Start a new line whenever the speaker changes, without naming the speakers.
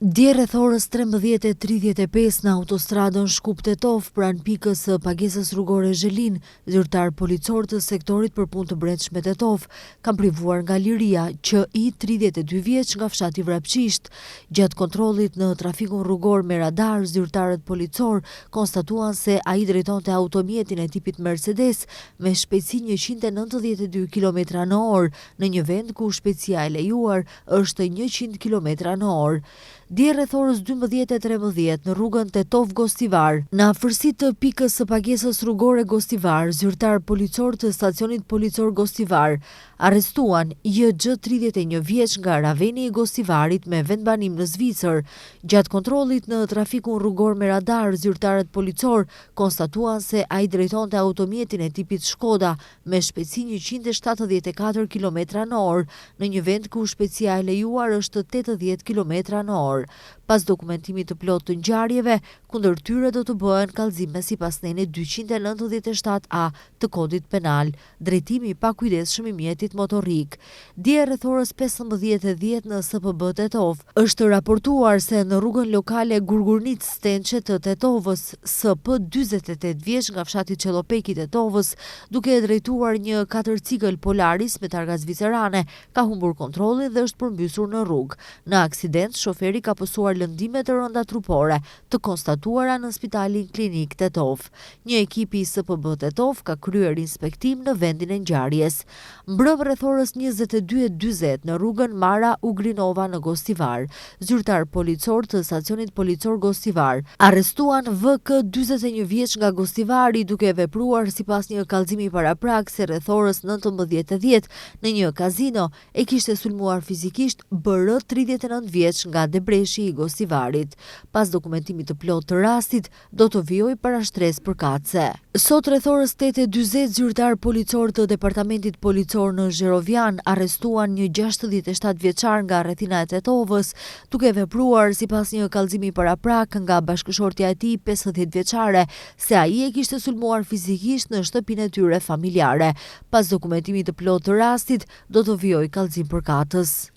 Dje rreth orës 13:35 në autostradën Shkup-Tetov pranë pikës së pagesës rrugore Zhelin, zyrtar policor të sektorit për punë të brendshme Tetov kanë privuar nga liria QI 32 vjeç nga fshati Vrapçisht. Gjatë kontrollit në trafikun rrugor me radar, zyrtarët policor konstatuan se ai drejtonte automjetin e tipit Mercedes me shpejtësi 192 km/h në një vend ku shpejtësia e lejuar është 100 km/h. Dje rreth orës 12:13 në rrugën Tetov-Gostivar, në afërsi të pikës së pagesës rrugore Gostivar, zyrtar policor të stacionit policor Gostivar arrestuan JG 31 vjeç nga Raveni i Gostivarit me vendbanim në Zvicër. Gjatë kontrollit në trafikun rrugor me radar, zyrtarët policor konstatuan se ai drejtonte automjetin e tipit Shkoda me shpejtësi 174 km/h në një vend ku shpejtësia e lejuar është 80 km/h. Pas dokumentimit të plot të ngjarjeve, kundër tyre do të bëhen kallëzime sipas neni 297A të kodit penal, drejtimi i pakujdesshëm i mjetit motorik. Dje rreth orës 15:10 në SPB Tetov është raportuar se në rrugën lokale Gurgurnic Stençe të Tetovës, SP 48 vjeç nga fshati Çellopeki i Tetovës, duke e drejtuar një 4 Polaris me targa zvicerane, ka humbur kontrollin dhe është përmbysur në rrugë. Në aksident, shoferi ka pësuar lëndime të rënda trupore, të konstatuara në Spitalin Klinik Tetov. Një ekip i SPB Tetov ka kryer inspektim në vendin e ngjarjes. Mbrëm rreth orës 22:40 në rrugën Mara Ugrinova në Gostivar, zyrtar policor të stacionit policor Gostivar arrestuan VK 41 vjeç nga Gostivari duke vepruar sipas një kallëzimi paraprak se rreth orës 19:10 në një kazino e kishte sulmuar fizikisht BR 39 vjeç nga Debreshi i Gostivarit. Pas dokumentimit të plot të rastit, do të vijojë para shtresë përkatëse. Sot rreth orës 8:40 zyrtar policor të departamentit policor në Zherovian arrestuan një 67 vjeçar nga rrethina e Tetovës, duke vepruar sipas një kallëzimi paraprak nga bashkëshortja e tij 50 vjeçare, se ai e kishte sulmuar fizikisht në shtëpinë e tyre familjare. Pas dokumentimit të plot të rastit, do të vijojë kallëzim përkatës.